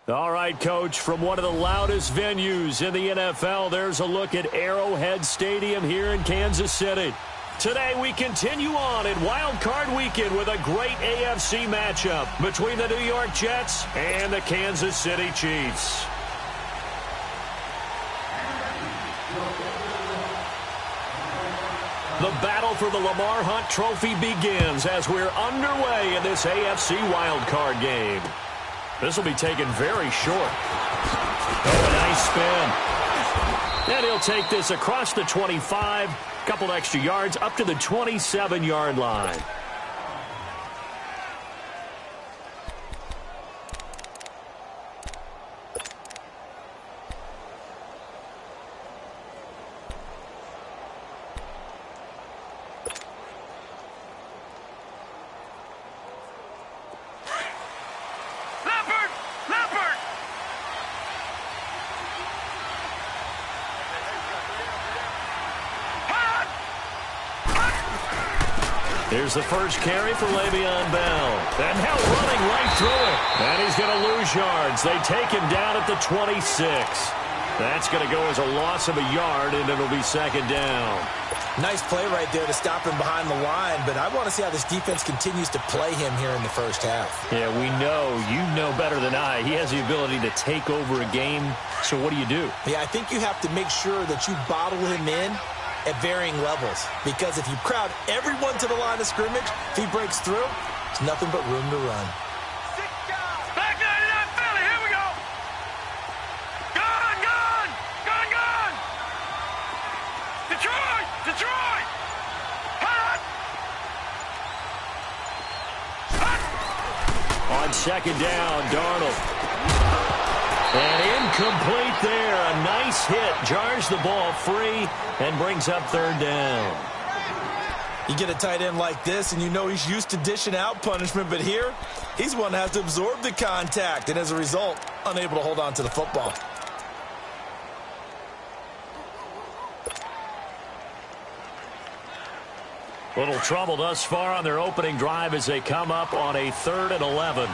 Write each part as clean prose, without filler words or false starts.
All right, Coach, from one of the loudest venues in the NFL, there's a look at Arrowhead Stadium here in Kansas City. Today, we continue on in Wild Card Weekend with a great AFC matchup between the New York Jets and the Kansas City Chiefs. The battle for the Lamar Hunt Trophy begins as we're underway in this AFC Wild Card game. This will be taken very short. Oh, a nice spin. And he'll take this across the 25, couple extra yards up to the 27-yard line. Here's the first carry for Le'Veon Bell. And now running right through it. And he's going to lose yards. They take him down at the 26. That's going to go as a loss of a yard, and it'll be second down. Nice play right there to stop him behind the line, but I want to see how this defense continues to play him here in the first half. Yeah, we know. You know better than I. He has the ability to take over a game. So what do you do? Yeah, I think you have to make sure that you bottle him in at varying levels, because if you crowd everyone to the line of scrimmage, if he breaks through, there's nothing but room to run. Back 99 Philly, here we go. Gone, gone, gone, gone. Detroit, Detroit. Hot. Hot. On second down, Darnold. And incomplete there. A nice hit. Jars the ball free and brings up third down. You get a tight end like this, and you know he's used to dishing out punishment, but here, he's one that has to absorb the contact, and as a result, unable to hold on to the football. Little trouble thus far on their opening drive as they come up on a 3rd and 11.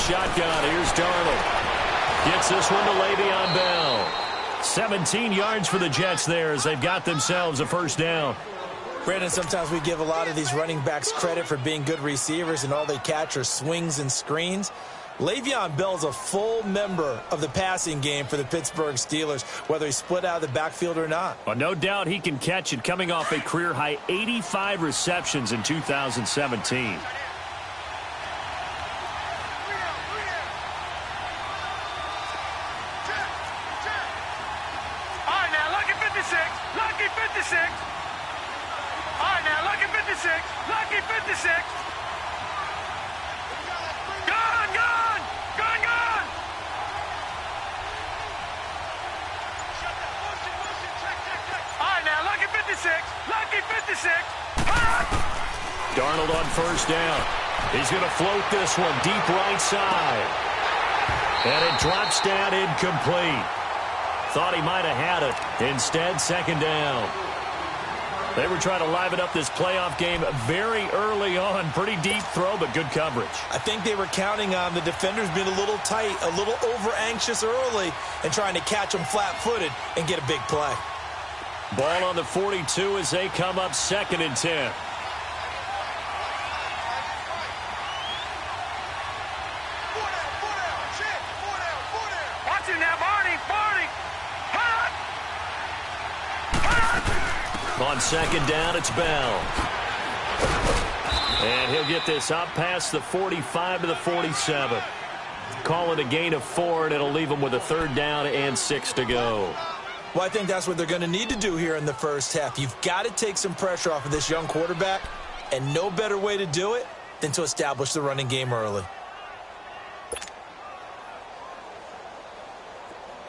Shotgun. Here's Darnold. Gets this one to Le'Veon Bell. 17 yards for the Jets there as they've got themselves a first down. Brandon, sometimes we give a lot of these running backs credit for being good receivers, and all they catch are swings and screens. Le'Veon Bell's a full member of the passing game for the Pittsburgh Steelers, whether he's split out of the backfield or not. Well, no doubt he can catch it, coming off a career-high 85 receptions in 2017. Darnold on first down. He's going to float this one deep right side. And it drops down incomplete. Thought he might have had it. Instead, second down. They were trying to liven up this playoff game very early on. Pretty deep throw, but good coverage. I think they were counting on the defenders being a little tight, a little over-anxious early, and trying to catch them flat-footed and get a big play. Ball on the 42 as they come up 2nd and 10. On second down, it's Bell. And he'll get this up past the 45 to the 47. Call it a gain of 4, and it'll leave them with a 3rd down and 6 to go. Well, I think that's what they're going to need to do here in the first half. You've got to take some pressure off of this young quarterback, and no better way to do it than to establish the running game early.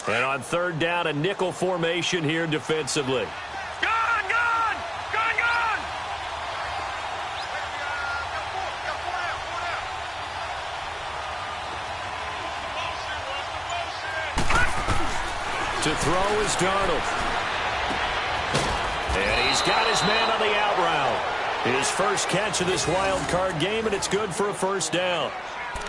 And on 3rd down, a nickel formation here defensively. To throw is Darnold. And he's got his man on the out route. His first catch of this wild card game, and it's good for a first down.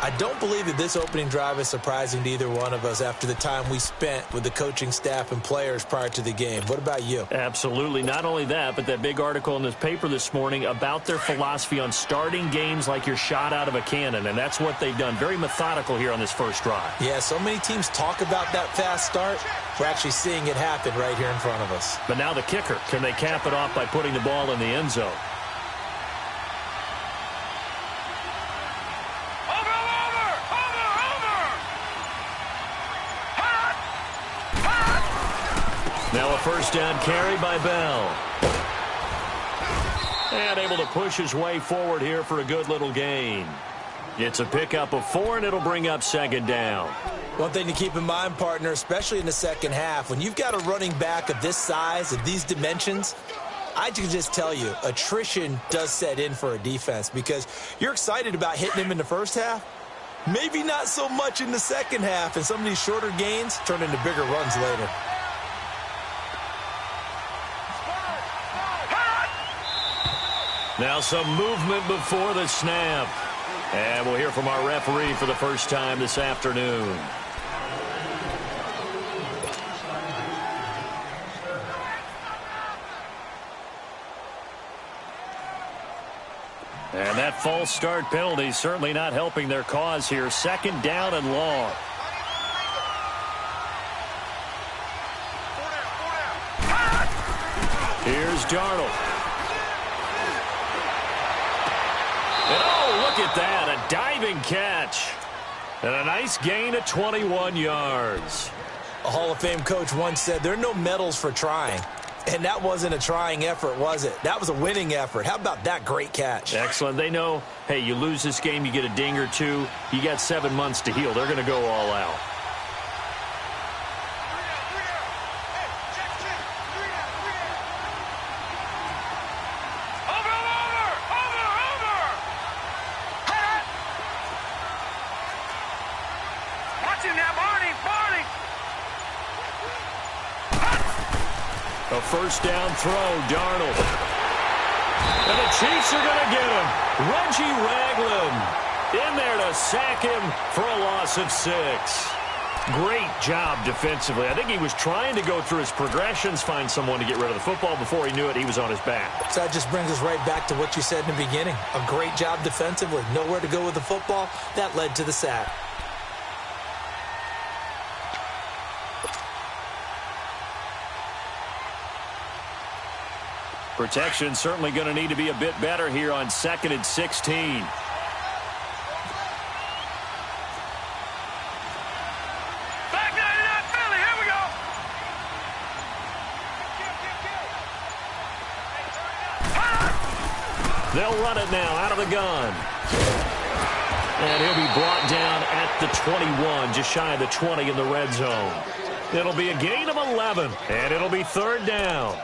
I don't believe that this opening drive is surprising to either one of us after the time we spent with the coaching staff and players prior to the game. What about you? Absolutely. Not only that, but that big article in this paper this morning about their philosophy on starting games like you're shot out of a cannon, and that's what they've done. Very methodical here on this first drive. Yeah, so many teams talk about that fast start. We're actually seeing it happen right here in front of us. But now the kicker. Can they cap it off by putting the ball in the end zone? Now a first down carry by Bell. And able to push his way forward here for a good little gain. It's a pickup of 4, and it'll bring up second down. One thing to keep in mind, partner, especially in the second half, when you've got a running back of this size, of these dimensions, I can just tell you, attrition does set in for a defense because you're excited about hitting him in the first half. Maybe not so much in the second half, and some of these shorter gains turn into bigger runs later. Now some movement before the snap. And we'll hear from our referee for the first time this afternoon. And that false start penalty certainly not helping their cause here. Second down and long. Here's Darnold. And oh, look at that, a diving catch. And a nice gain of 21 yards. A Hall of Fame coach once said there are no medals for trying. And that wasn't a trying effort, was it? That was a winning effort. How about that great catch? Excellent. They know, hey, you lose this game, you get a ding or two. You got 7 months to heal. They're going to go all out. A first down throw, Darnold. And the Chiefs are going to get him. Reggie Ragland in there to sack him for a loss of 6. Great job defensively. I think he was trying to go through his progressions, find someone to get rid of the football. Before he knew it, he was on his back. So that just brings us right back to what you said in the beginning. A great job defensively. Nowhere to go with the football. That led to the sack. Protection certainly going to need to be a bit better here on 2nd and 16. Back 99 Philly, here we go. They'll run it now out of the gun. And he'll be brought down at the 21, just shy of the 20 in the red zone. It'll be a gain of 11, and it'll be third down.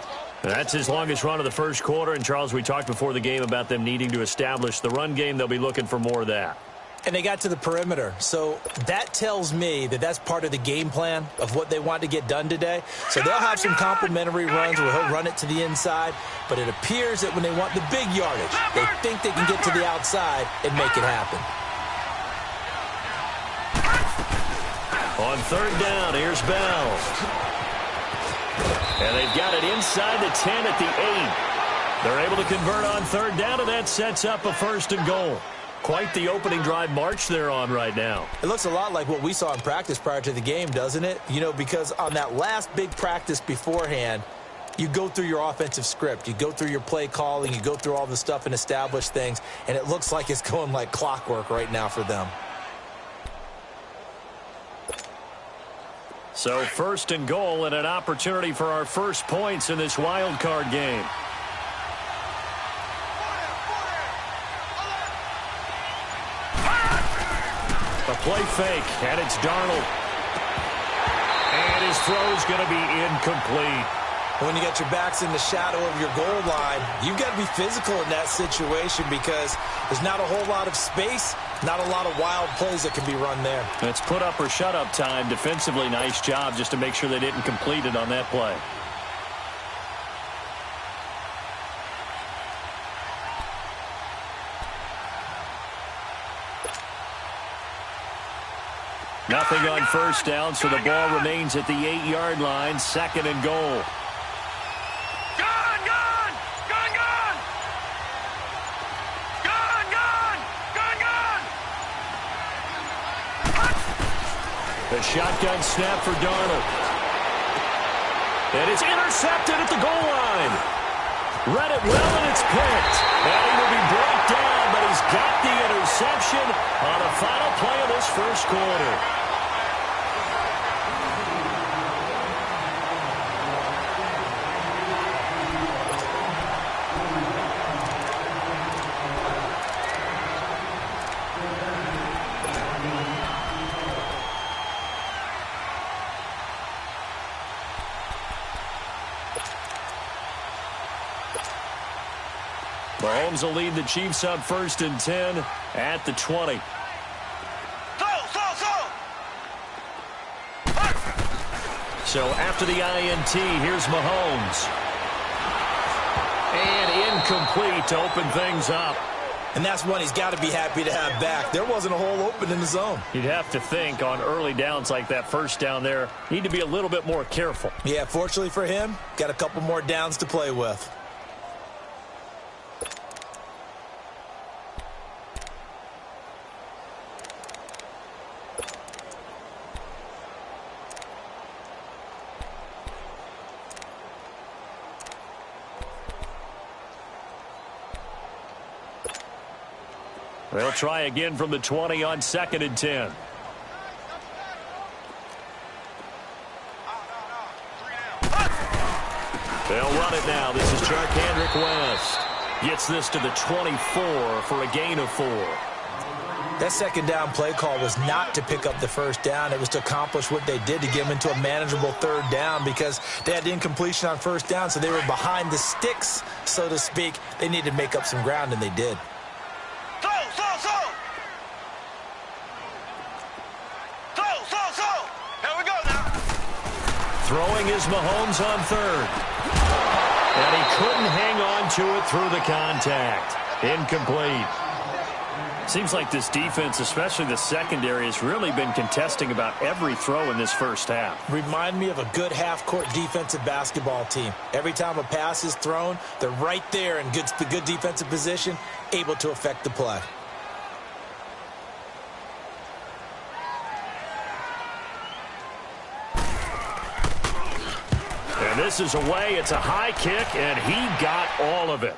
That's his longest run of the first quarter. And, Charles, we talked before the game about them needing to establish the run game. They'll be looking for more of that. And they got to the perimeter. So that tells me that that's part of the game plan of what they want to get done today. So they'll have some complimentary runs where he'll run it to the inside. But it appears that when they want the big yardage, they think they can get to the outside and make it happen. On third down, here's Bell. And they've got it inside the 10 at the 8. They're able to convert on third down, and that sets up a first and goal. Quite the opening drive march they're on right now. It looks a lot like what we saw in practice prior to the game, doesn't it? You know, because on that last big practice beforehand, you go through your offensive script. You go through your play calling. You go through all the stuff and establish things. And it looks like it's going like clockwork right now for them. So first and goal and an opportunity for our first points in this wild card game. A play fake, and it's Darnold. And his throw's going to be incomplete. When you got your backs in the shadow of your goal line, you've got to be physical in that situation because there's not a whole lot of space Not a lot of wild plays that can be run there. It's put up or shut up time. Defensively, nice job just to make sure they didn't complete it on that play. Nothing on first down, so the ball remains at the 8-yard line, 2nd and goal. Gone, gone! Gone, gone! Gone, gone! Gone, gone! The shotgun snap for Darnold. And it's intercepted at the goal line. Read it well, and it's picked. And he will be brought down, but he's got the interception on the final play of this first quarter. Mahomes will lead the Chiefs up 1st and 10 at the 20. So after the INT, here's Mahomes. And incomplete to open things up. And that's one he's got to be happy to have back. There wasn't a hole open in the zone. You'd have to think on early downs like that first down there, need to be a little bit more careful. Yeah, fortunately for him, got a couple more downs to play with. They'll try again from the 20 on 2nd and 10. They'll run it now. This is Charcandrick West. Gets this to the 24 for a gain of 4. That 2nd down play call was not to pick up the first down. It was to accomplish what they did, to get them into a manageable 3rd down, because they had incompletion on 1st down, so they were behind the sticks, so to speak. They needed to make up some ground, and they did. Throwing is Mahomes on 3rd. And he couldn't hang on to it through the contact. Incomplete. Seems like this defense, especially the secondary, has really been contesting about every throw in this first half. Remind me of a good half-court defensive basketball team. Every time a pass is thrown, they're right there in good defensive position, able to affect the play. And this is away. It's a high kick, and he got all of it.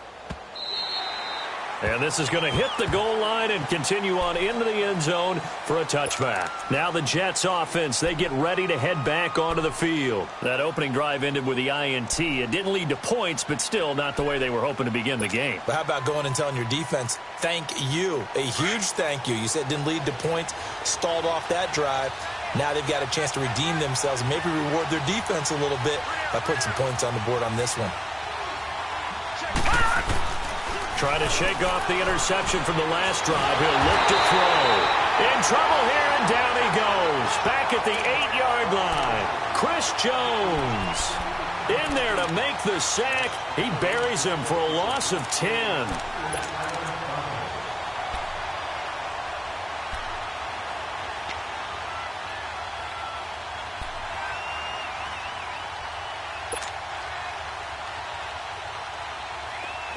And this is going to hit the goal line and continue on into the end zone for a touchback. Now the Jets offense, they get ready to head back onto the field. That opening drive ended with the INT. It didn't lead to points, but still not the way they were hoping to begin the game. But how about going and telling your defense, thank you, a huge thank you. You said it didn't lead to points, stalled off that drive. Now they've got a chance to redeem themselves and maybe reward their defense a little bit by putting some points on the board on this one. Trying to shake off the interception from the last drive. He'll look to throw. In trouble here, and down he goes. Back at the 8-yard line. Chris Jones in there to make the sack. He buries him for a loss of 10.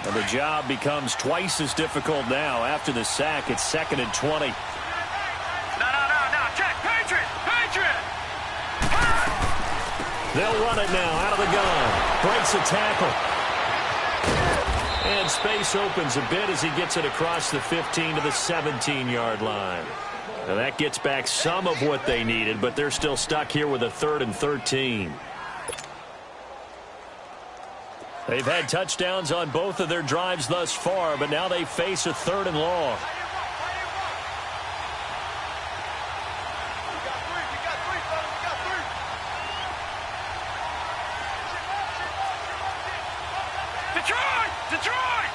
And the job becomes twice as difficult now. After the sack, it's 2nd and 20. No. Check. Patriot. They'll run it now out of the gun. Breaks a tackle. And space opens a bit as he gets it across the 15 to the 17-yard line. Now that gets back some of what they needed, but they're still stuck here with a 3rd and 13. They've had touchdowns on both of their drives thus far, but now they face a 3rd and long. Detroit!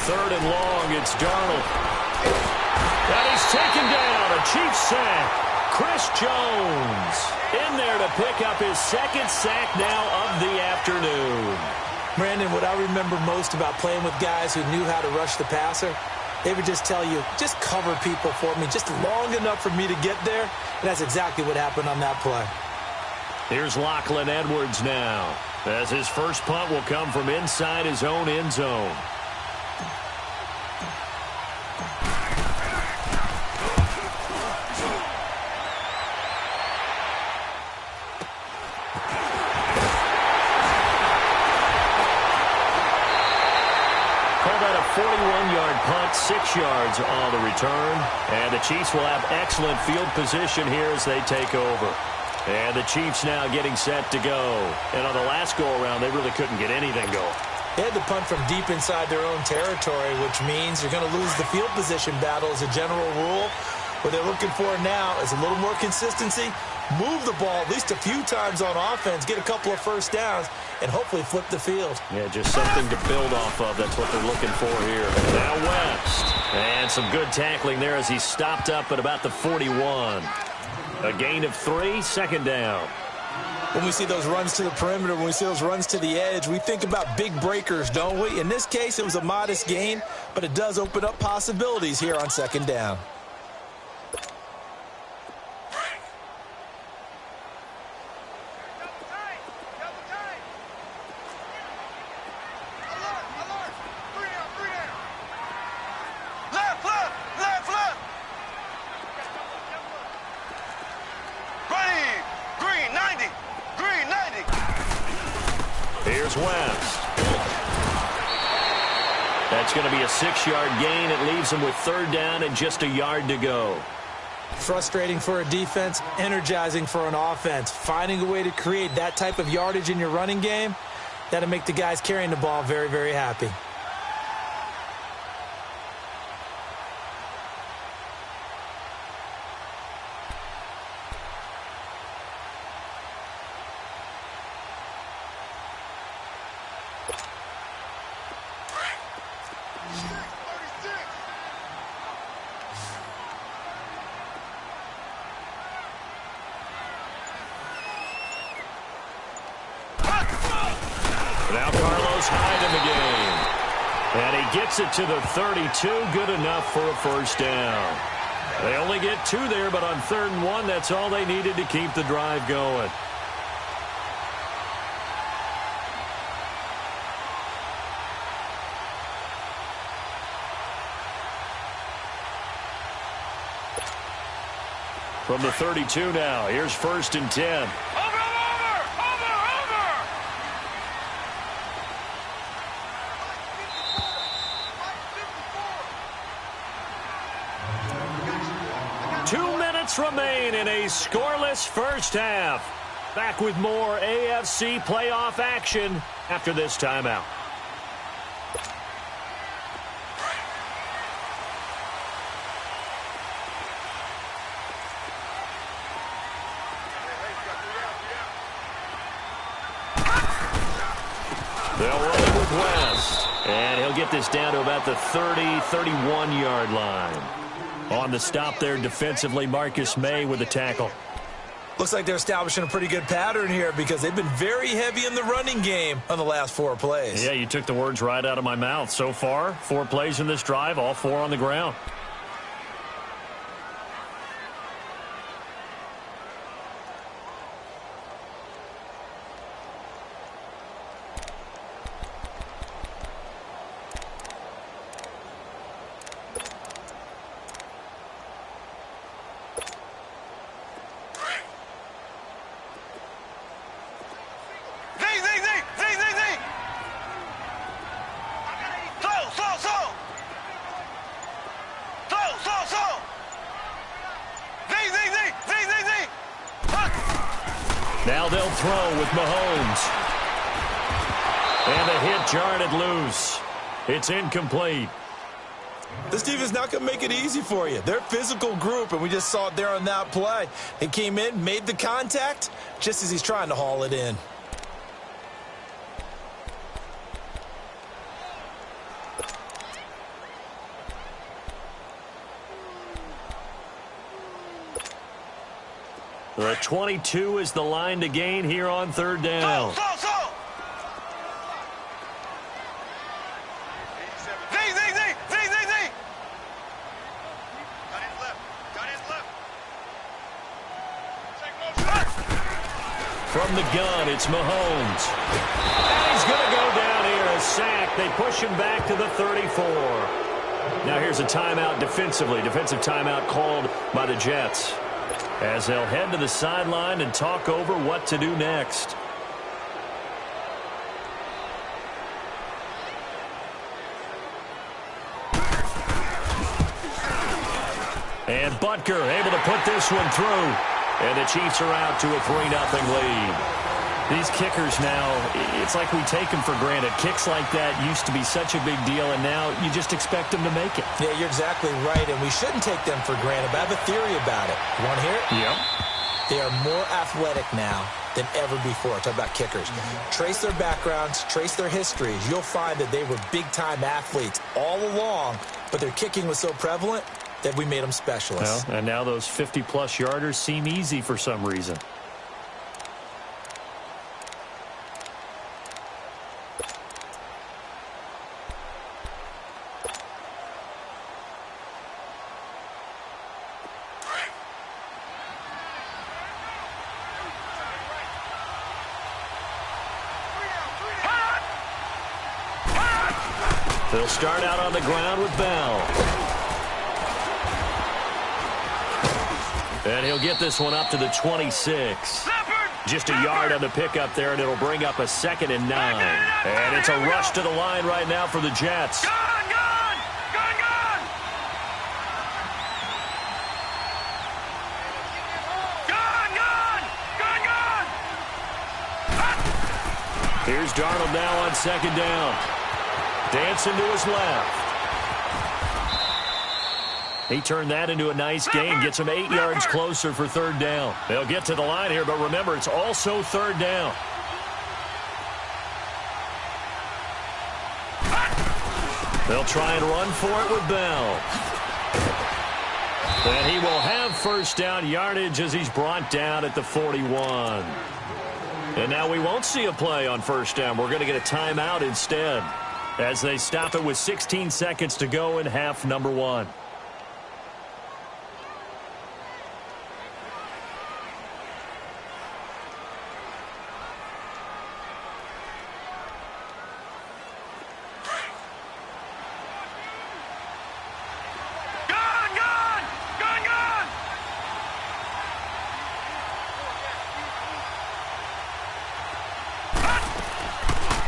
3rd and long. It's Darnold. And he's taken down. A Chiefs sack. Chris Jones in there to pick up his 2nd sack now of the afternoon. Brandon, what I remember most about playing with guys who knew how to rush the passer, they would just tell you, just cover people for me, just long enough for me to get there. And that's exactly what happened on that play. Here's Lachlan Edwards now, as his first punt will come from inside his own end zone. Call that a 41-yard punt, 6 yards on the return. And the Chiefs will have excellent field position here as they take over. And the Chiefs now getting set to go. And on the last go-around, they really couldn't get anything going. They had to punt from deep inside their own territory, which means you're going to lose the field position battle as a general rule. What they're looking for now is a little more consistency, move the ball at least a few times on offense, get a couple of first downs, and hopefully flip the field. Yeah, just something to build off of. That's what they're looking for here. Now West. And some good tackling there as he stopped up at about the 41. A gain of 3, 2nd down. When we see those runs to the perimeter, when we see those runs to the edge, we think about big breakers, don't we? In this case, it was a modest gain, but it does open up possibilities here on 2nd down. Here's West. That's going to be a 6-yard gain. It leaves them with 3rd down and just a yard to go. Frustrating for a defense, energizing for an offense. Finding a way to create that type of yardage in your running game, that'll make the guys carrying the ball very, very happy. Now Carlos Hyde in the game. And he gets it to the 32. Good enough for a 1st down. They only get 2 there, but on 3rd and 1, that's all they needed to keep the drive going. From the 32 now, here's 1st and 10. Remain in a scoreless first half. Back with more AFC playoff action after this timeout. They'll run it with West. And he'll get this down to about the 30, 31-yard line. On the stop there defensively, Marcus May with a tackle. Looks like they're establishing a pretty good pattern here because they've been very heavy in the running game on the last 4 plays. Yeah, you took the words right out of my mouth. So far, 4 plays in this drive, all 4 on the ground. Now they'll throw with Mahomes. And the hit jarred it loose. It's incomplete. This team is not going to make it easy for you. They're a physical group, and we just saw it there on that play. He came in, made the contact, just as he's trying to haul it in. The 22 is the line to gain here on third down. So. Z. Got his left. From the gun, it's Mahomes. And he's going to go down here, a sack. They push him back to the 34. Now here's a timeout defensively. Defensive timeout called by the Jets, as they'll head to the sideline and talk over what to do next. And Butker able to put this one through. And the Chiefs are out to a 3-0 lead. These kickers now, it's like we take them for granted. Kicks like that used to be such a big deal, and now you just expect them to make it. Yeah, you're exactly right, and we shouldn't take them for granted, but I have a theory about it. You want to hear it? Yep. They are more athletic now than ever before. Talk about kickers. Trace their backgrounds, trace their histories. You'll find that they were big-time athletes all along, but their kicking was so prevalent that we made them specialists. Well, and now those 50-plus yarders seem easy for some reason. They'll start out on the ground with Bell. And he'll get this one up to the 26. Just a yard on the pickup there, and it'll bring up a 2nd and 9. And it's a rush to the line right now for the Jets. Gun! Here's Darnold now on 2nd down. Dancing to his left. He turned that into a nice gain. Gets him 8 yards closer for 3rd down. They'll get to the line here, but remember, it's also 3rd down. They'll try and run for it with Bell. And he will have 1st down yardage as he's brought down at the 41. And now we won't see a play on 1st down. We're going to get a timeout instead, as they stop it with 16 seconds to go in half number 1.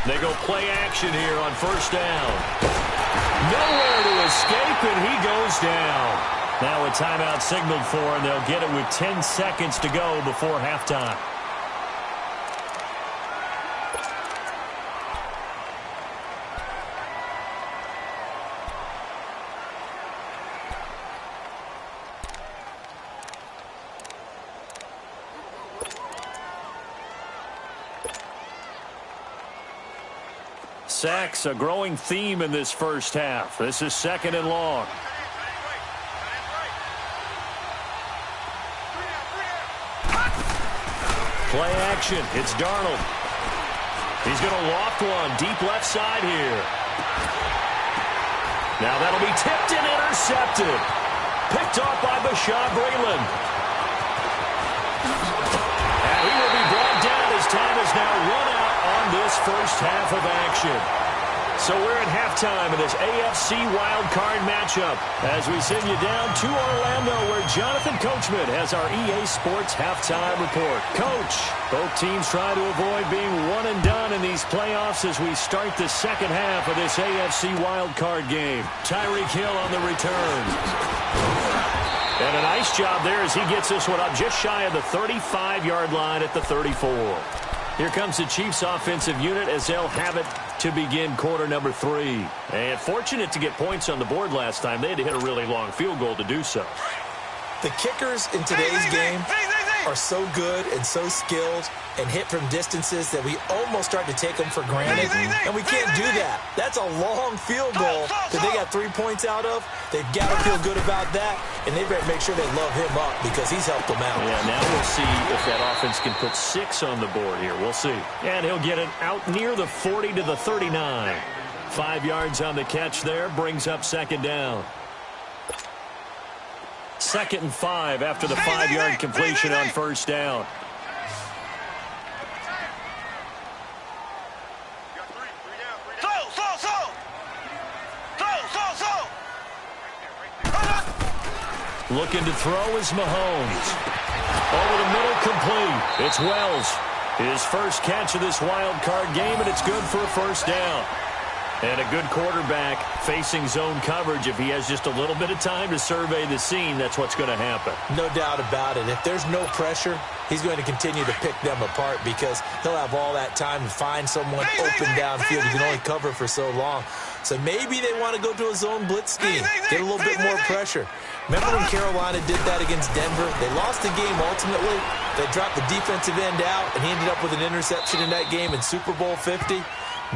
They go play action here on 1st down. Nowhere to escape, and he goes down. Now a timeout signaled for, and they'll get it with 10 seconds to go before halftime. Sacks, a growing theme in this 1st half. This is 2nd and long. Play action. It's Darnold. He's going to loft one deep left side here. Now that'll be tipped and intercepted. Picked off by Bashaud Breeland. And he will be brought down as time is now run out on this 1st half of action. So we're at halftime of this AFC wildcard matchup as we send you down to Orlando, where Jonathan Coachman has our EA Sports halftime report. Coach, both teams try to avoid being one and done in these playoffs as we start the 2nd half of this AFC wildcard game. Tyreek Hill on the return. And a nice job there as he gets this one up just shy of the 35-yard line at the 34. Here comes the Chiefs offensive unit as they'll have it to begin quarter number 3. And fortunate to get points on the board last time. They had to hit a really long field goal to do so. The kickers in today's game are so good and so skilled and hit from distances that we almost start to take them for granted, and we can't do that. That's a long field goal that they got 3 points out of. They've got to feel good about that, and they better make sure they love him up because he's helped them out. Yeah, now we'll see if that offense can put 6 on the board here. We'll see. And he'll get it out near the 40 to the 39. 5 yards on the catch there, brings up second down. 2nd and 5 after the 5-yard completion on first down. Looking to throw is Mahomes. Over the middle, complete. It's Wells. His first catch of this wild card game, and it's good for a first down. And a good quarterback facing zone coverage. If he has just a little bit of time to survey the scene, that's what's going to happen. No doubt about it. If there's no pressure, he's going to continue to pick them apart because he'll have all that time to find someone open downfield. He can only cover for so long. So maybe they want to go to a zone blitz scheme, get a little bit more pressure. Remember when Carolina did that against Denver? They lost the game ultimately. They dropped the defensive end out, and he ended up with an interception in that game in Super Bowl 50.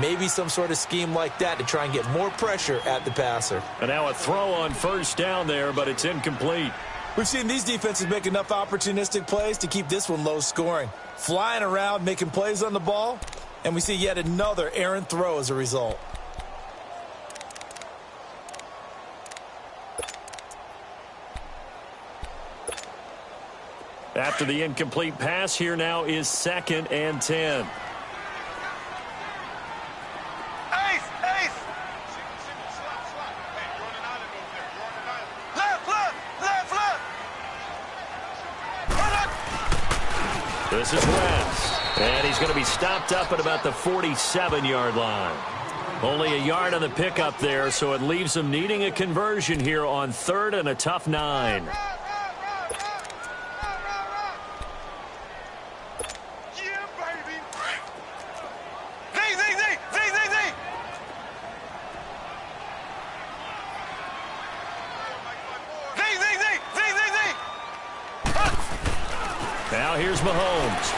Maybe some sort of scheme like that to try and get more pressure at the passer. And now a throw on first down there, but it's incomplete. We've seen these defenses make enough opportunistic plays to keep this one low scoring. Flying around, making plays on the ball, and we see yet another errant throw as a result. After the incomplete pass, here now is 2nd and 10. This is Wentz, and he's going to be stopped up at about the 47-yard line. Only a yard on the pickup there, so it leaves him needing a conversion here on 3rd and a tough 9. Now here's Mahomes.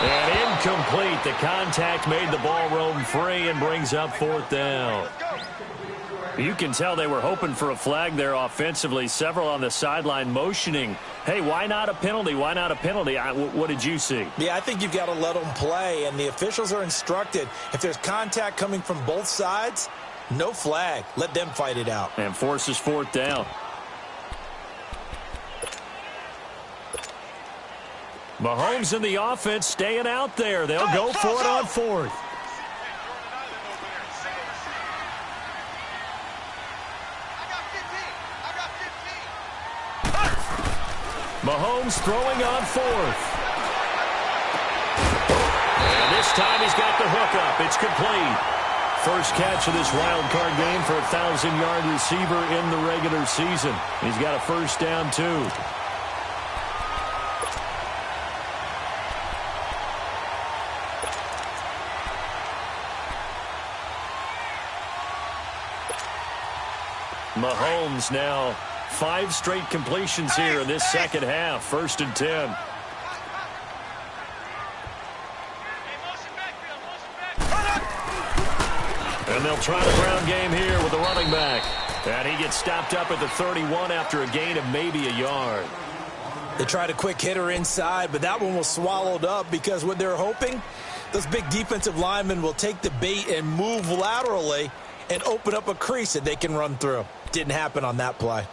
And incomplete. The contact made the ball roam free and brings up 4th down. You can tell they were hoping for a flag there offensively. Several on the sideline motioning, hey, why not a penalty? Why not a penalty? What did you see? Yeah, I think you've got to let them play, and the officials are instructed. If there's contact coming from both sides, no flag. Let them fight it out. And forces 4th down. Mahomes and the offense staying out there. They'll go for it on 4th. Mahomes throwing on 4th. And this time he's got the hook up. It's complete. First catch of this wild card game for a 1,000-yard receiver in the regular season. He's got a first down, too. Mahomes now 5 straight completions here in this second half. 1st and 10. And they'll try the ground game here with the running back. And he gets stopped up at the 31 after a gain of maybe a yard. They tried a quick hitter inside, but that one was swallowed up because what they're hoping, those big defensive linemen will take the bait and move laterally and open up a crease that they can run through. Didn't happen on that play.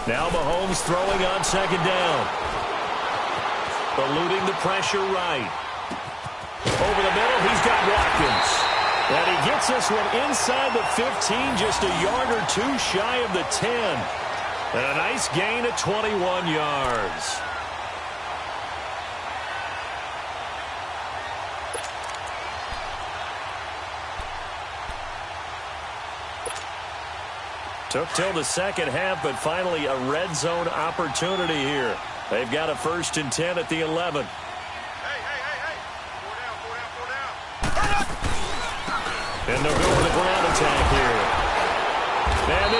Now Mahomes throwing on 2nd down. Eluding the pressure right. Over the middle, he's got Watkins. And he gets this one inside the 15, just a yard or 2 shy of the 10. And a nice gain of 21 yards. Took till the second half, but finally a red zone opportunity here. They've got a 1st and 10 at the 11.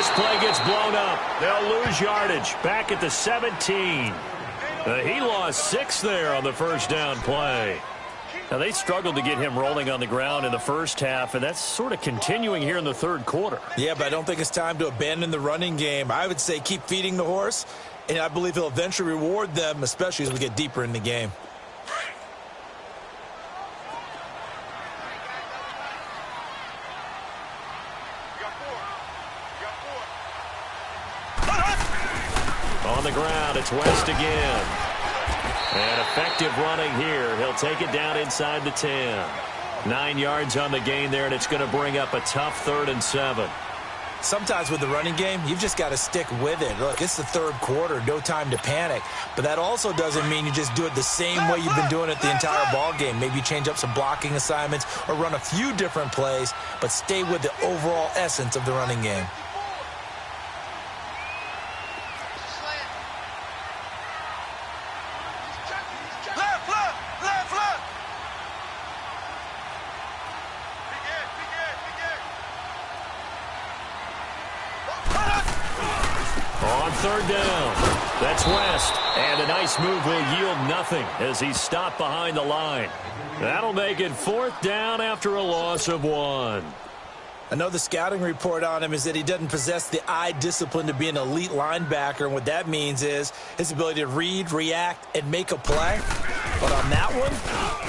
this play gets blown up. They'll lose yardage. Back at the 17. He lost 6 there on the first down play. Now, they struggled to get him rolling on the ground in the first half, and that's sort of continuing here in the third quarter. Yeah, but I don't think it's time to abandon the running game. I would say keep feeding the horse, and I believe he'll eventually reward them, especially as we get deeper in the game. On the ground, it's West again. And effective running here. He'll take it down inside the 10. 9 yards on the gain there, and it's going to bring up a tough 3rd and 7. Sometimes with the running game, you've just got to stick with it. Look, it's the third quarter, no time to panic. But that also doesn't mean you just do it the same way you've been doing it the entire ball game. Maybe change up some blocking assignments or run a few different plays, but stay with the overall essence of the running game. Third down. That's West. And a nice move will yield nothing as he's stopped behind the line. That'll make it 4th down after a loss of 1. I know the scouting report on him is that he doesn't possess the eye discipline to be an elite linebacker. And what that means is his ability to read, react, and make a play. But on that one,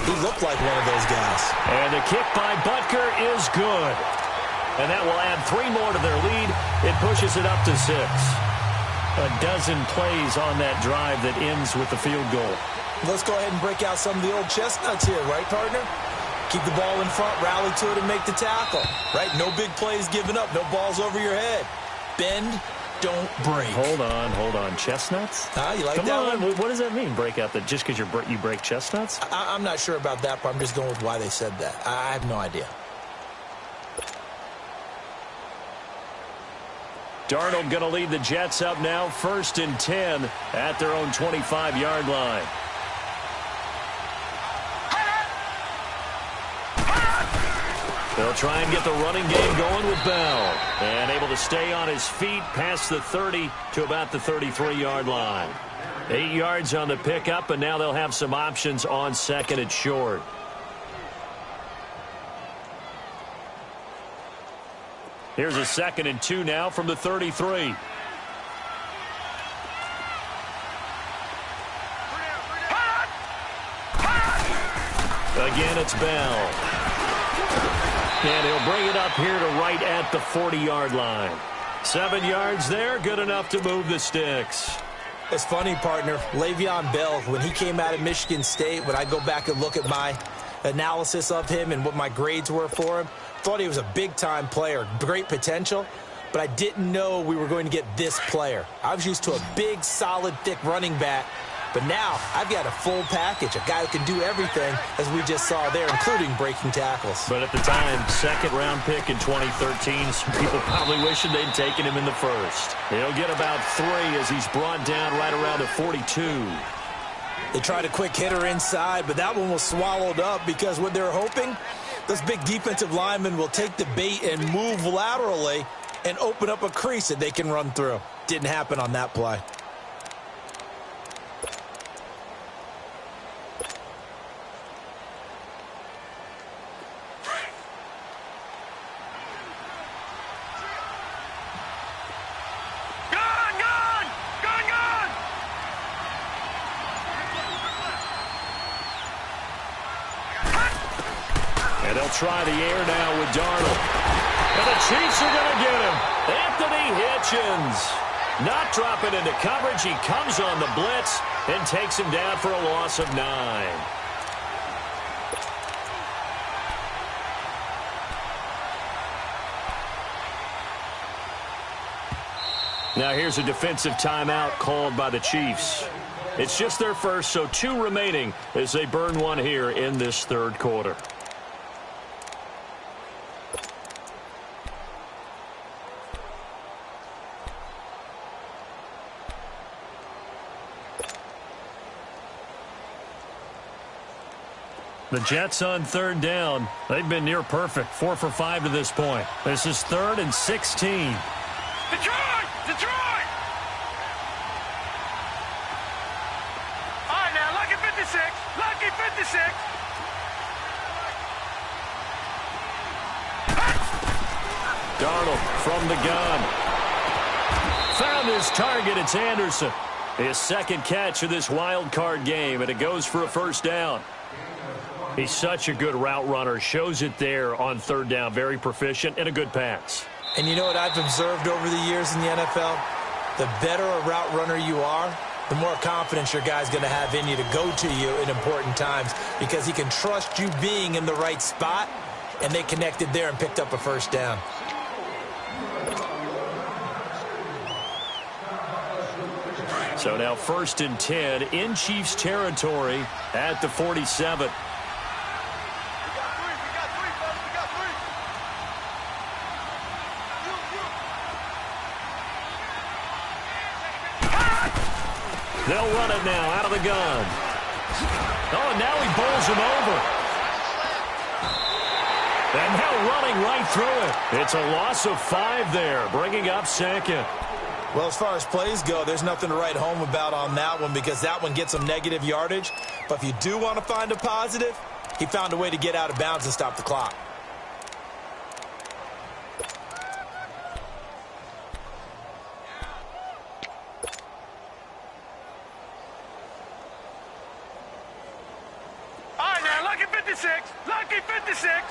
he looked like one of those guys. And the kick by Butker is good. And that will add 3 more to their lead. It pushes it up to 6. A dozen plays on that drive that ends with the field goal. Let's go ahead and break out some of the old chestnuts here, right, partner? Keep the ball in front, rally to it, and make the tackle, right? No big plays given up, no balls over your head. Bend, don't break. Hold on. Chestnuts? You like Come that on. one? What does that mean, break out? That just because you break chestnuts? I'm not sure about that, but I'm just going with why they said that. I have no idea. Darnold going to lead the Jets up now, 1st and 10 at their own 25-yard line. They'll try and get the running game going with Bell. And able to stay on his feet past the 30 to about the 33-yard line. 8 yards on the pickup, and now they'll have some options on 2nd and short. Here's a 2nd and 2 now from the 33. Again, it's Bell. And he'll bring it up here to right at the 40-yard line. 7 yards there, good enough to move the sticks. It's funny, partner. Le'Veon Bell, when he came out of Michigan State, when I go back and look at my analysis of him and what my grades were for him, thought he was a big-time player, great potential, but I didn't know we were going to get this player. I was used to a big, solid, thick running back, but now I've got a full package, a guy who can do everything, as we just saw there, including breaking tackles. But at the time, 2nd-round pick in 2013, some people probably wishing they'd taken him in the 1st. He'll get about 3 as he's brought down right around the 42. They tried a quick hitter inside, but that one was swallowed up because what they're hoping, those big defensive linemen will take the bait and move laterally and open up a crease that they can run through. Didn't happen on that play. Try the air now with Darnold. And the Chiefs are going to get him. Anthony Hitchens. Not dropping into coverage. He comes on the blitz and takes him down for a loss of 9. Now here's a defensive timeout called by the Chiefs. It's just their first, so 2 remaining as they burn one here in this 3rd quarter. The Jets on 3rd down. They've been near perfect, 4 for 5 to this point. This is 3rd and 16. Detroit! Detroit! All right, now, lucky 56. Lucky 56. Darnold from the gun. Found his target. It's Anderson. His second catch of this wild card game, and it goes for a first down. He's such a good route runner. Shows it there on third down. Very proficient and a good pass. And you know what I've observed over the years in the NFL? The better a route runner you are, the more confidence your guy's going to have in you to go to you in important times because he can trust you being in the right spot, and they connected there and picked up a first down. So now 1st and 10 in Chiefs territory at the 47. They'll run it now out of the gun. Oh, and now he bowls him over. And now running right through it. It's a loss of 5 there, bringing up 2nd. Well, as far as plays go, there's nothing to write home about on that one because that one gets some negative yardage. But if you do want to find a positive, he found a way to get out of bounds and stop the clock. All right, now, lucky 56. Lucky 56.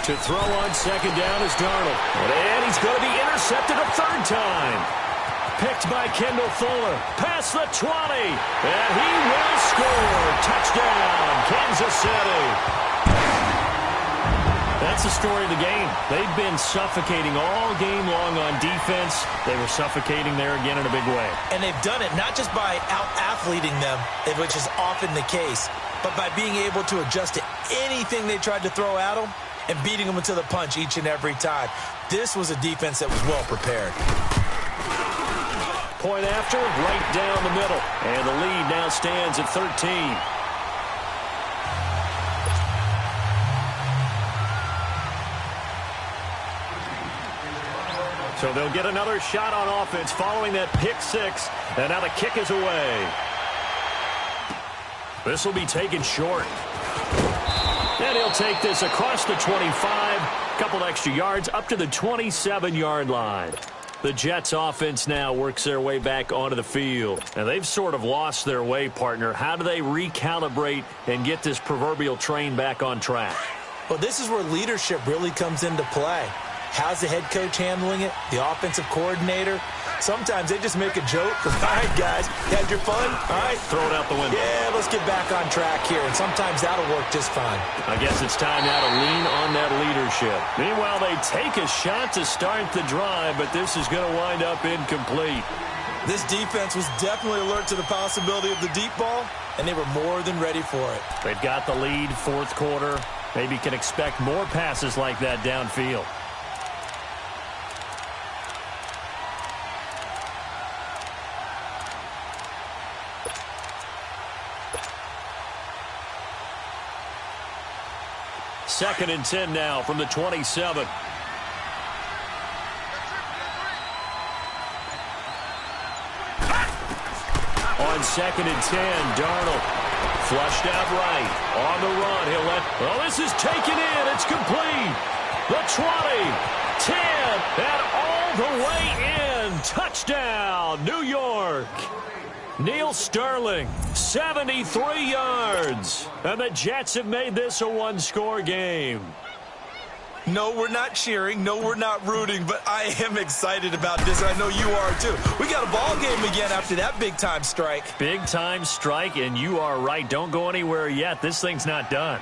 To throw on 2nd down is Darnold. And he's going to be intercepted a 3rd time. Picked by Kendall Fuller. Past the 20. And he will score. Touchdown, Kansas City. That's the story of the game. They've been suffocating all game long on defense. They were suffocating there again in a big way. And they've done it not just by out-athleting them, which is often the case, but by being able to adjust to anything they tried to throw at them and beating them into the punch each and every time. This was a defense that was well prepared. Point after, right down the middle. And the lead now stands at 13. So they'll get another shot on offense following that pick 6. And now the kick is away. This will be taken short. And he'll take this across the 25. Couple extra yards up to the 27-yard line. The Jets offense now works their way back onto the field. And they've sort of lost their way, partner. How do they recalibrate and get this proverbial train back on track? Well, this is where leadership really comes into play. How's the head coach handling it? The offensive coordinator? Sometimes they just make a joke. All right, guys, you had your fun? All right. Throw it out the window. Yeah, let's get back on track here. And sometimes that'll work just fine. I guess it's time now to lean on that leadership. Meanwhile, they take a shot to start the drive, but this is going to wind up incomplete. This defense was definitely alert to the possibility of the deep ball, and they were more than ready for it. They've got the lead, 4th quarter. Maybe can expect more passes like that downfield. Second and 10 now from the 27. On 2nd and 10, Darnold flushed out right. On the run, he'll let... Oh, this is taken in. It's complete. The 20, 10, and all the way in. Touchdown, New York. Neil Sterling, 73 yards. And the Jets have made this a one-score game. No, we're not cheering. No, we're not rooting. But I am excited about this. I know you are, too. We got a ball game again after that big-time strike. Big-time strike, and you are right. Don't go anywhere yet. This thing's not done.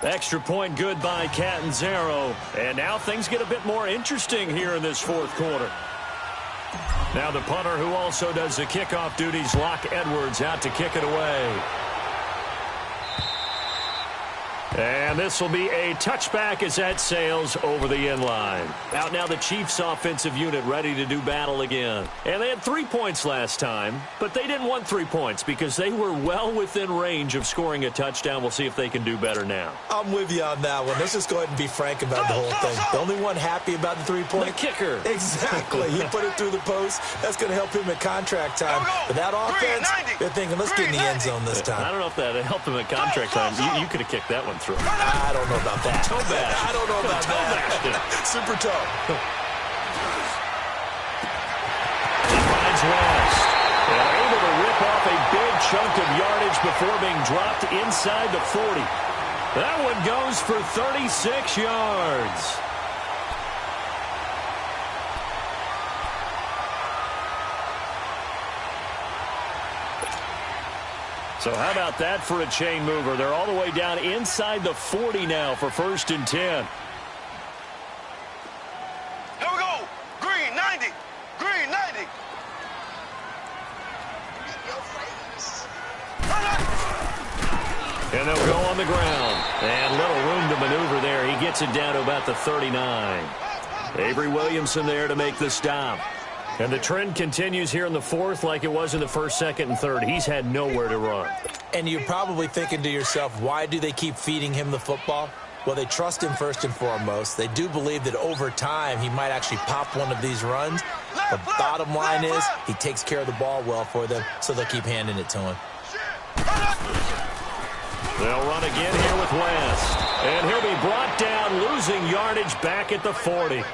Extra point good by Catanzaro. And now things get a bit more interesting here in this 4th quarter. Now the punter who also does the kickoff duties, Locke Edwards, out to kick it away. And this will be a touchback as that sails over the end line. Out now the Chiefs offensive unit ready to do battle again. And they had 3 points last time, but they didn't want 3 points because they were well within range of scoring a touchdown. We'll see if they can do better now. I'm with you on that one. Let's just go ahead and be frank about the whole thing. The only one happy about the 3-point? The kicker. Exactly. He put it through the post. That's going to help him at contract time. But that offense, they're thinking, let's get in the end zone this time. I don't know if that helped him at contract time. You could have kicked that one through. I don't know about that. Toe bash. I don't know about that. Super toe. Finds West. And able to rip off a big chunk of yardage before being dropped inside the 40. That one goes for 36 yards. So how about that for a chain mover? They're all the way down inside the 40 now for 1st and 10. Here we go. Green, 90. Green, 90. And they'll go on the ground. And little room to maneuver there. He gets it down to about the 39. Avery Williamson there to make the stop. And the trend continues here in the 4th like it was in the 1st, 2nd, and 3rd. He's had nowhere to run. And you're probably thinking to yourself, why do they keep feeding him the football? Well, they trust him first and foremost. They do believe that over time he might actually pop one of these runs. The bottom line is he takes care of the ball well for them, so they'll keep handing it to him. They'll run again here with West. And he'll be brought down, losing yardage back at the 40.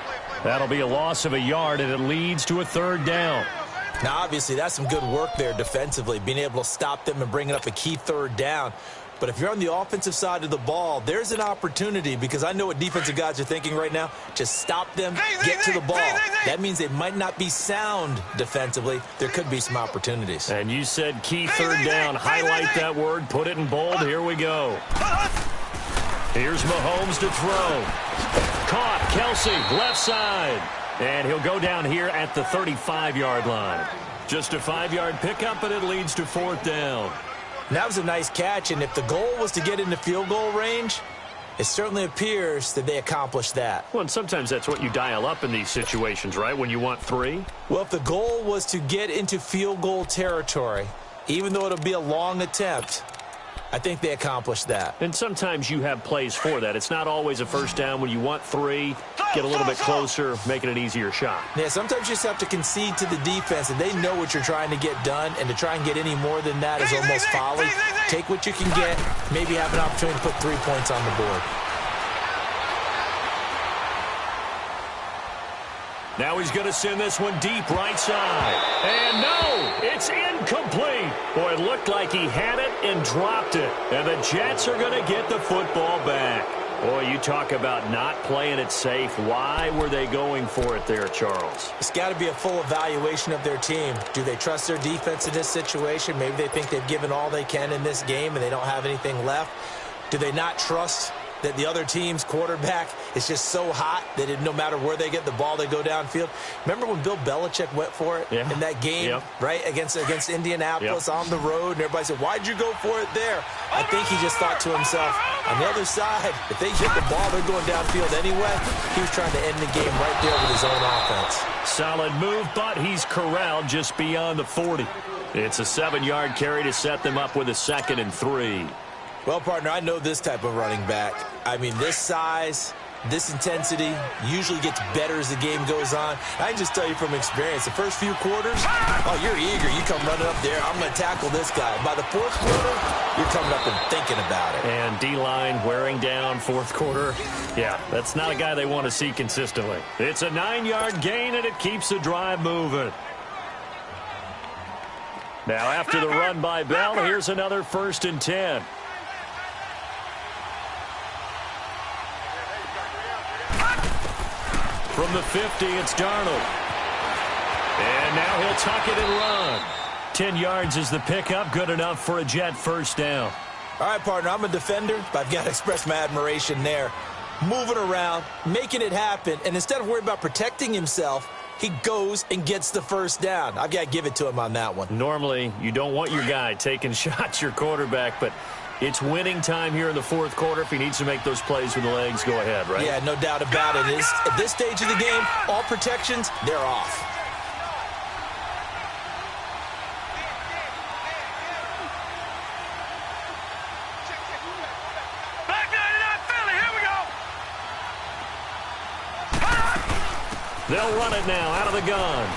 That'll be a loss of a yard, and it leads to a 3rd down. Now, obviously, that's some good work there defensively, being able to stop them and bringing up a key 3rd down. But if you're on the offensive side of the ball, there's an opportunity, because I know what defensive guys are thinking right now. Just stop them, get to the ball. That means they might not be sound defensively. There could be some opportunities. And you said key 3rd down. Highlight that word, put it in bold. Here we go. Here's Mahomes to throw. Caught, Kelsey, left side. And he'll go down here at the 35-yard line. Just a 5-yard pickup, and it leads to 4th down. And that was a nice catch, and if the goal was to get into field goal range, it certainly appears that they accomplished that. Well, and sometimes that's what you dial up in these situations, right, when you want 3? Well, if the goal was to get into field goal territory, even though it'll be a long attempt, I think they accomplished that. And sometimes you have plays for that. It's not always a 1st down. When you want 3, get a little bit closer, making it easier shot. Yeah, sometimes you just have to concede to the defense, and they know what you're trying to get done, and to try and get any more than that is almost folly. Take what you can get, maybe have an opportunity to put 3 points on the board. Now he's going to send this one deep right side. And no, it's incomplete. Boy, it looked like he had it and dropped it. And the Jets are going to get the football back. Boy, you talk about not playing it safe. Why were they going for it there, Charles? It's got to be a full evaluation of their team. Do they trust their defense in this situation? Maybe they think they've given all they can in this game and they don't have anything left. Do they not trust that the other team's quarterback is just so hot that no matter where they get the ball, they go downfield? Remember when Bill Belichick went for it in that game, right, against Indianapolis on the road, and everybody said, why'd you go for it there? I think he just thought to himself, on the other side, if they hit the ball, they're going downfield anyway. He was trying to end the game right there with his own offense. Solid move, but he's corralled just beyond the 40. It's a 7-yard carry to set them up with a 2nd and 3. Well, partner, I know this type of running back. I mean, this size, this intensity usually gets better as the game goes on. I can just tell you from experience, the first few quarters, oh, you're eager. You come running up there, I'm going to tackle this guy. By the 4th quarter, you're coming up and thinking about it. And D-line wearing down 4th quarter. Yeah, that's not a guy they want to see consistently. It's a 9-yard gain, and it keeps the drive moving. Now, after the run by Bell, here's another 1st and 10. From the 50, it's Darnold. And now he'll tuck it and run. 10 yards is the pickup, good enough for a Jet 1st down. All right, partner, I'm a defender, but I've got to express my admiration there. Moving around, making it happen, and instead of worrying about protecting himself, he goes and gets the 1st down. I've got to give it to him on that one. Normally, you don't want your guy taking shots, your quarterback, but It's winning time here in the fourth quarter. If he needs to make those plays with the legs, go ahead, right? Yeah, no doubt about it. At this stage of the game, all protections, they're off. They'll run it now out of the gun.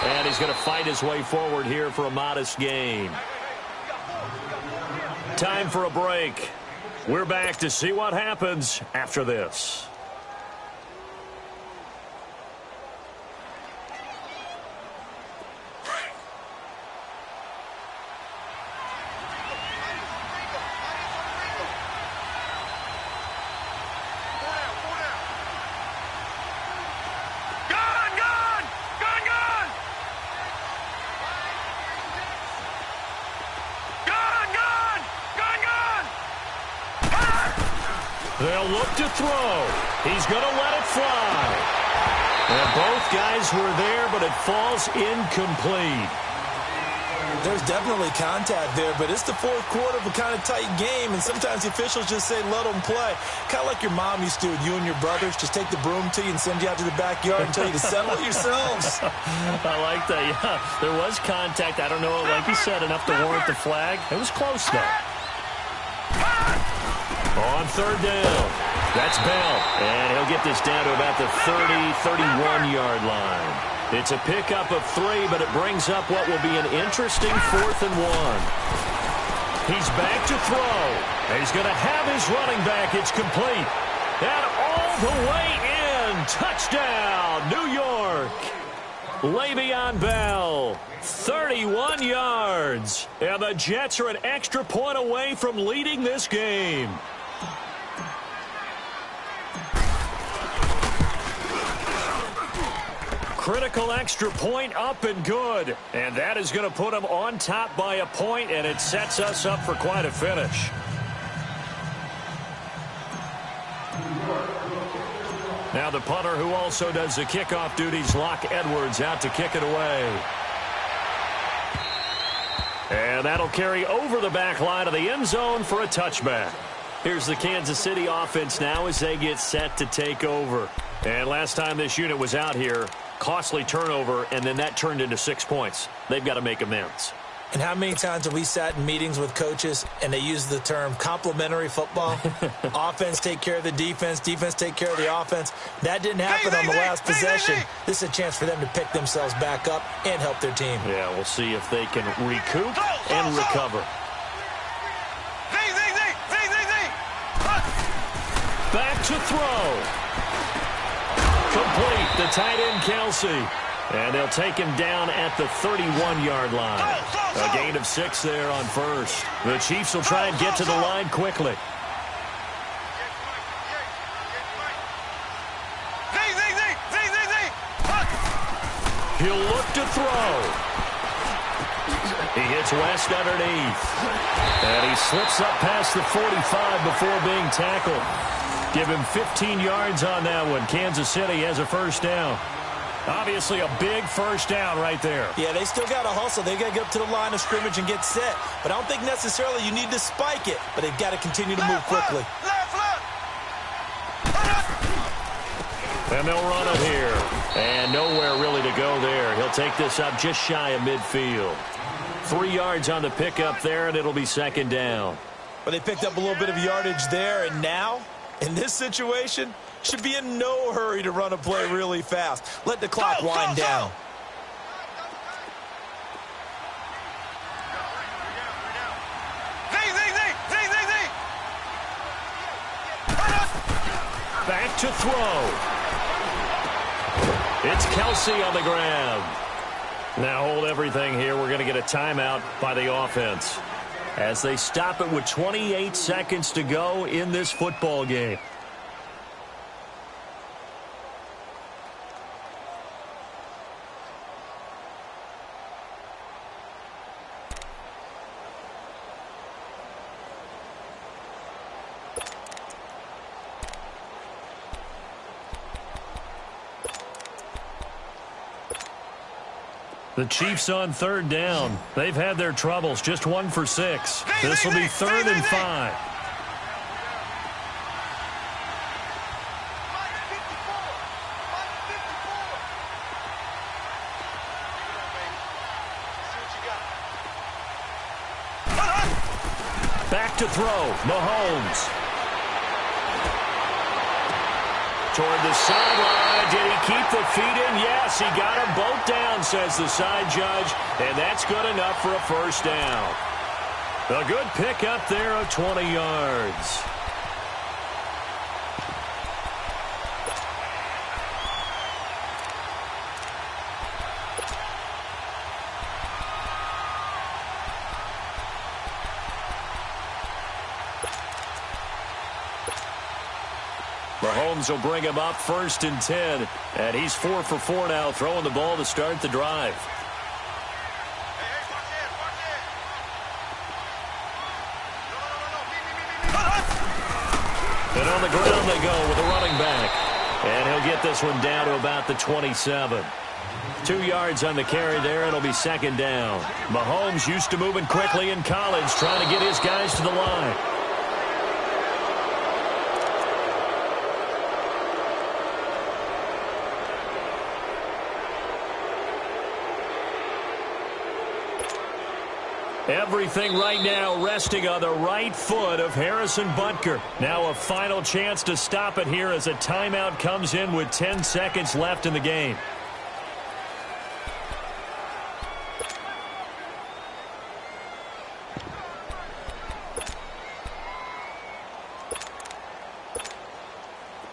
And he's going to fight his way forward here for a modest gain. Time for a break. We're back to see what happens after this. They'll look to throw. He's going to let it fly. And both guys were there, but it falls incomplete. There's definitely contact there, but it's the fourth quarter of a kind of tight game, and sometimes the officials just say, let them play. Kind of like your mom used to with you and your brothers. Just take the broom to you and send you out to the backyard and tell you to settle it yourselves. I like that, yeah. There was contact. I don't know, like you said, enough to warrant the flag. It was close, though. On third down, that's Bell, and he'll get this down to about the 31-yard line. It's a pickup of 3, but it brings up what will be an interesting 4th and 1. He's back to throw. He's going to have his running back. It's complete. And all the way in. Touchdown, New York. Le'Veon Bell, 31 yards. And the Jets are an extra point away from leading this game. Critical extra point up and good. And that is going to put them on top by a point, and it sets us up for quite a finish. Now the punter, who also does the kickoff duties, Locke Edwards, out to kick it away. And that'll carry over the back line of the end zone for a touchback. Here's the Kansas City offense now as they get set to take over. And last time this unit was out here, costly turnover, and then that turned into 6 points. They've got to make amends. And how many times have we sat in meetings with coaches and they use the term complementary football? Offense take care of the defense, defense take care of the offense. That didn't happen on the last possession. This is a chance for them to pick themselves back up and help their team. Yeah, we'll see if they can recoup and recover. Back to throw. Complete, the tight end Kelsey. And they'll take him down at the 31-yard line. A gain of 6 there on first. The Chiefs will try and get to the line quickly. He'll look to throw. He hits West underneath. And he slips up past the 45 before being tackled. Give him 15 yards on that one. Kansas City has a first down. Obviously a big first down right there. Yeah, they still got to hustle. They got to get up to the line of scrimmage and get set. But I don't think necessarily you need to spike it. But they've got to continue to move quickly. And they'll run it here. And nowhere really to go there. He'll take this up just shy of midfield. 3 yards on the pickup there, and it'll be second down. But they picked up a little bit of yardage there, and now, in this situation, should be in no hurry to run a play really fast. Let the clock wind down. Back to throw. It's Kelsey on the grab. Now hold everything here. We're going to get a timeout by the offense as they stop it with 28 seconds to go in this football game. The Chiefs on third down. They've had their troubles, just 1 for 6. This will be 3rd and 5. Back to throw, Mahomes. Toward the sideline. Did he keep the feet in? Yes, he got them both down, says the side judge. And that's good enough for a first down. A good pickup there of 20 yards. Mahomes will bring him up 1st and 10. And he's 4 for 4 now, throwing the ball to start the drive. And on the ground they go with a running back. And he'll get this one down to about the 27. 2 yards on the carry there, and it'll be 2nd down. Mahomes used to moving quickly in college, trying to get his guys to the line. Everything right now resting on the right foot of Harrison Butker. Now a final chance to stop it here as a timeout comes in with 10 seconds left in the game.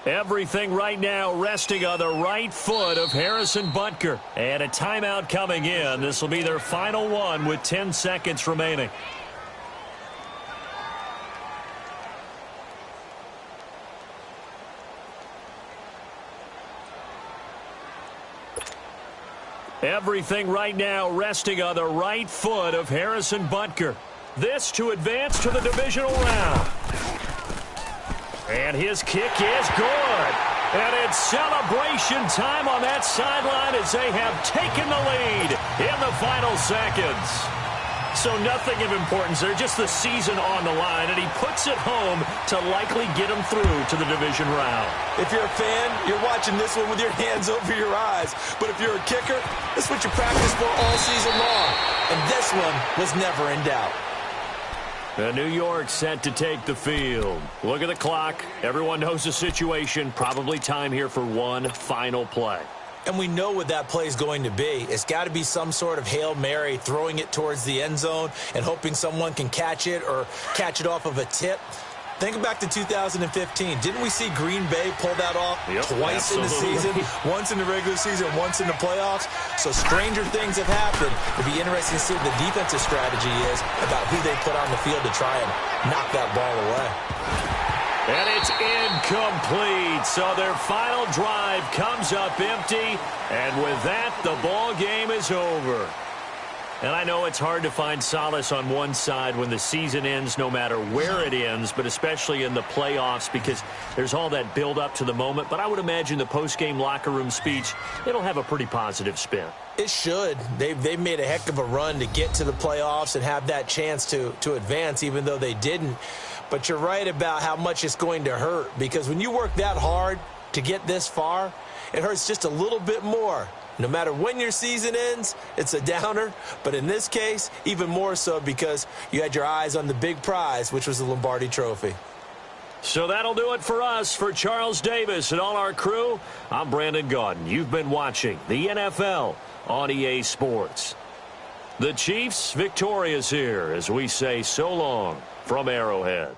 Everything right now resting on the right foot of Harrison Butker. And a timeout coming in. This will be their final one with 10 seconds remaining. Everything right now resting on the right foot of Harrison Butker. This to advance to the divisional round. And his kick is good. And it's celebration time on that sideline as they have taken the lead in the final seconds. So nothing of importance there, just the season on the line. And he puts it home to likely get them through to the division round. If you're a fan, you're watching this one with your hands over your eyes. But if you're a kicker, this is what you practice for all season long. And this one was never in doubt. New York set to take the field. Look at the clock. Everyone knows the situation. Probably time here for one final play. And we know what that play is going to be. It's got to be some sort of Hail Mary, throwing it towards the end zone and hoping someone can catch it or catch it off of a tip. Think back to 2015. Didn't we see Green Bay pull that off twice in the season? Once in the regular season, once in the playoffs. So stranger things have happened. It'll be interesting to see what the defensive strategy is about who they put on the field to try and knock that ball away. And it's incomplete. So their final drive comes up empty. And with that, the ball game is over. And I know it's hard to find solace on one side when the season ends, no matter where it ends, but especially in the playoffs because there's all that build up to the moment. But I would imagine the post-game locker room speech, it'll have a pretty positive spin. It should. They've made a heck of a run to get to the playoffs and have that chance to advance, even though they didn't. But you're right about how much it's going to hurt because when you work that hard to get this far, it hurts just a little bit more. No matter when your season ends, it's a downer. But in this case, even more so because you had your eyes on the big prize, which was the Lombardi Trophy. So that'll do it for us. For Charles Davis and all our crew, I'm Brandon Gaudin. You've been watching the NFL on EA Sports. The Chiefs victorious here as we say so long from Arrowhead.